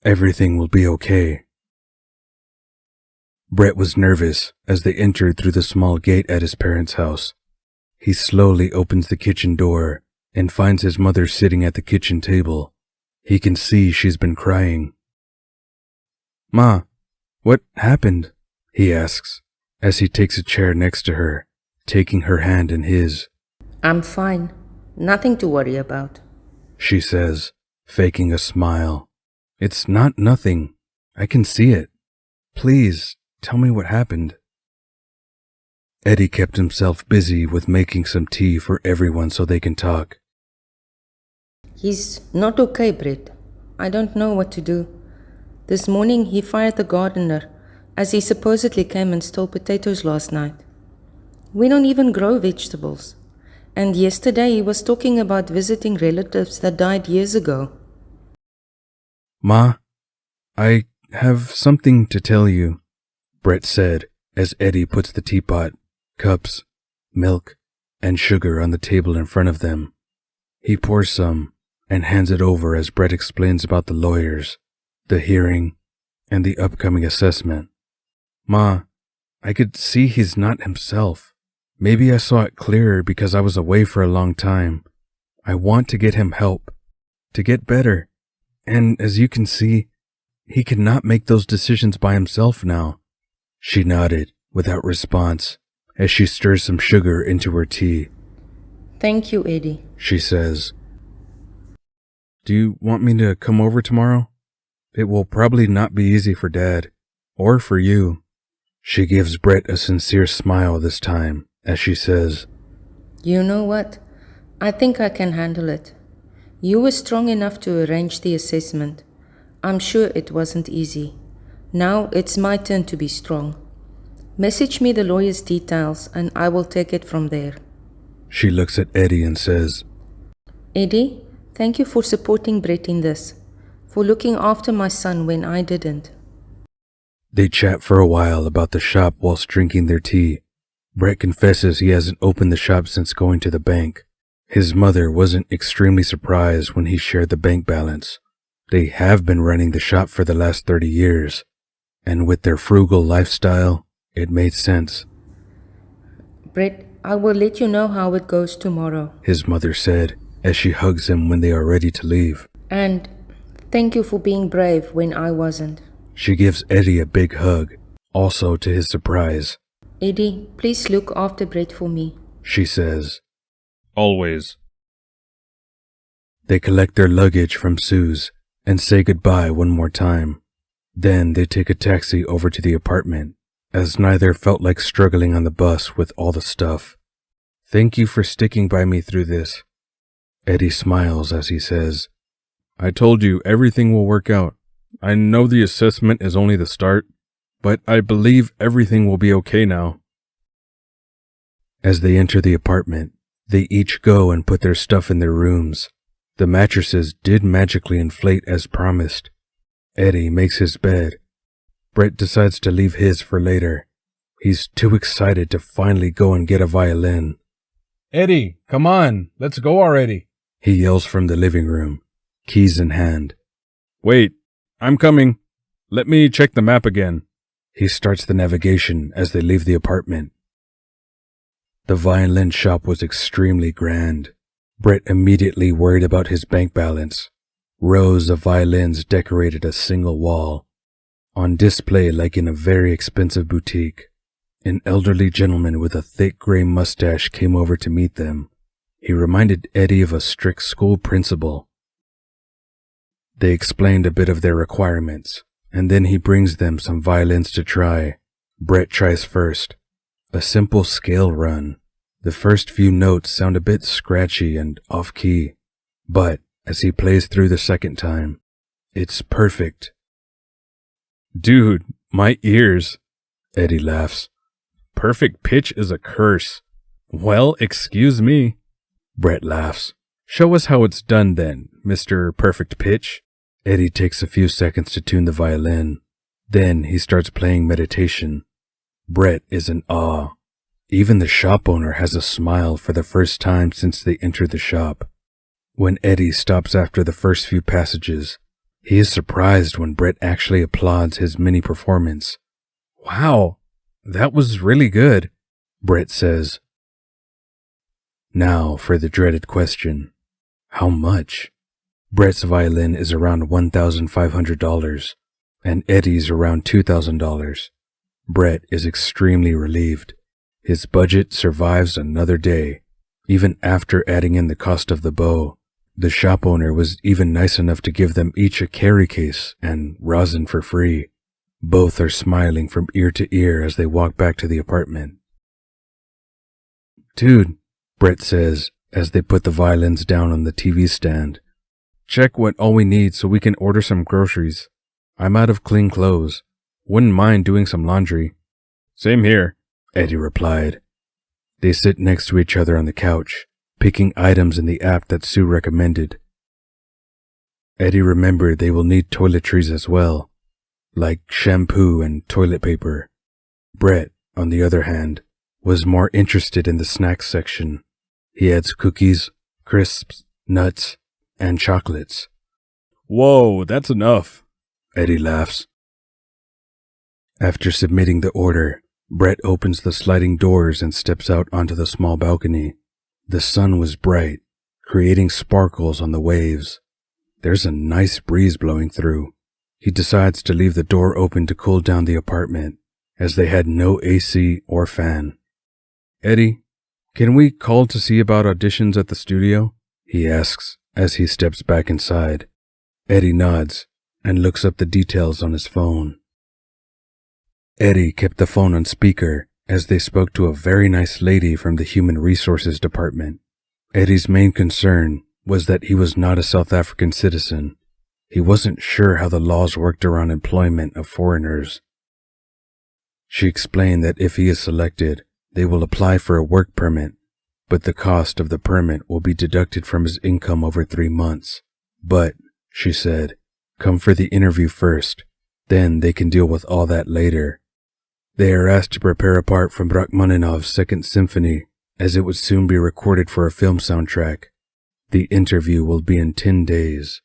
Everything will be okay. Brett was nervous as they entered through the small gate at his parents' house. He slowly opens the kitchen door and finds his mother sitting at the kitchen table. He can see she's been crying. "Ma, what happened?" he asks as he takes a chair next to her, taking her hand in his. "I'm fine. Nothing to worry about," she says, faking a smile. "It's not nothing. I can see it. Please, tell me what happened." Eddie kept himself busy with making some tea for everyone so they can talk. "He's not okay, Brett. I don't know what to do. This morning he fired the gardener as he supposedly came and stole potatoes last night. We don't even grow vegetables. And yesterday he was talking about visiting relatives that died years ago." "Ma, I have something to tell you," Brett said as Eddie puts the teapot, cups, milk, and sugar on the table in front of them. He pours some and hands it over as Brett explains about the lawyers, the hearing, and the upcoming assessment. "Ma, I could see he's not himself. Maybe I saw it clearer because I was away for a long time. I want to get him help, to get better. And as you can see, he cannot make those decisions by himself now." She nodded without response as she stirs some sugar into her tea. "Thank you, Eddie," she says. "Do you want me to come over tomorrow? It will probably not be easy for Dad, or for you." She gives Brett a sincere smile this time as she says, "You know what? I think I can handle it. You were strong enough to arrange the assessment. I'm sure it wasn't easy. Now it's my turn to be strong. Message me the lawyer's details and I will take it from there." She looks at Eddie and says, "Eddie, thank you for supporting Brett in this, for looking after my son when I didn't." They chat for a while about the shop whilst drinking their tea. Brett confesses he hasn't opened the shop since going to the bank. His mother wasn't extremely surprised when he shared the bank balance. They have been running the shop for the last 30 years, and with their frugal lifestyle, it made sense. "Brett, I will let you know how it goes tomorrow," his mother said as she hugs him when they are ready to leave. "And thank you for being brave when I wasn't." She gives Eddie a big hug, also to his surprise. "Eddie, please look after Brett for me," she says. "Always." They collect their luggage from Sue's and say goodbye one more time. Then they take a taxi over to the apartment, as neither felt like struggling on the bus with all the stuff. "Thank you for sticking by me through this." Eddie smiles as he says, "I told you everything will work out. I know the assessment is only the start, but I believe everything will be okay now." As they enter the apartment, they each go and put their stuff in their rooms. The mattresses did magically inflate as promised. Eddie makes his bed. Brett decides to leave his for later. He's too excited to finally go and get a violin. "Eddie, come on, let's go already," he yells from the living room, keys in hand. "Wait, I'm coming. Let me check the map again." He starts the navigation as they leave the apartment. The violin shop was extremely grand. Brett immediately worried about his bank balance. Rows of violins decorated a single wall, on display like in a very expensive boutique. An elderly gentleman with a thick gray mustache came over to meet them. He reminded Eddie of a strict school principal. They explained a bit of their requirements, and then he brings them some violins to try. Brett tries first. A simple scale run. The first few notes sound a bit scratchy and off-key, but as he plays through the second time, it's perfect. "Dude, my ears," Eddie laughs. "Perfect pitch is a curse." "Well, excuse me." Brett laughs. "Show us how it's done then, Mr. Perfect Pitch." Eddie takes a few seconds to tune the violin. Then he starts playing Meditation. Brett is in awe. Even the shop owner has a smile for the first time since they entered the shop. When Eddie stops after the first few passages, He is surprised when Brett actually applauds his mini performance. Wow, that was really good, Brett says. Now for the dreaded question. How much? Brett's violin is around $1,500 and Eddie's around $2,000. Brett is extremely relieved. His budget survives another day. Even after adding in the cost of the bow, the shop owner was even nice enough to give them each a carry case and rosin for free. Both are smiling from ear to ear as they walk back to the apartment. Dude, Brett says as they put the violins down on the TV stand. Check what all we need so we can order some groceries. I'm out of clean clothes. Wouldn't mind doing some laundry. Same here, Eddie replied. They sit next to each other on the couch, picking items in the app that Sue recommended. Eddie remembered they will need toiletries as well, like shampoo and toilet paper. Brett, on the other hand, was more interested in the snacks section. He adds cookies, crisps, nuts, and chocolates. Whoa, that's enough, Eddie laughs. After submitting the order, Brett opens the sliding doors and steps out onto the small balcony. The sun was bright, creating sparkles on the waves. There's a nice breeze blowing through. He decides to leave the door open to cool down the apartment, as they had no AC or fan. Eddie, can we call to see about auditions at the studio? He asks as he steps back inside. Eddie nods and looks up the details on his phone. Eddie kept the phone on speaker as they spoke to a very nice lady from the Human Resources Department. Eddie's main concern was that he was not a South African citizen. He wasn't sure how the laws worked around employment of foreigners. She explained that if he is selected, they will apply for a work permit, but the cost of the permit will be deducted from his income over 3 months. But, she said, come for the interview first, then they can deal with all that later. They are asked to prepare a part from Rachmaninoff's Second Symphony, as it would soon be recorded for a film soundtrack. The interview will be in 10 days.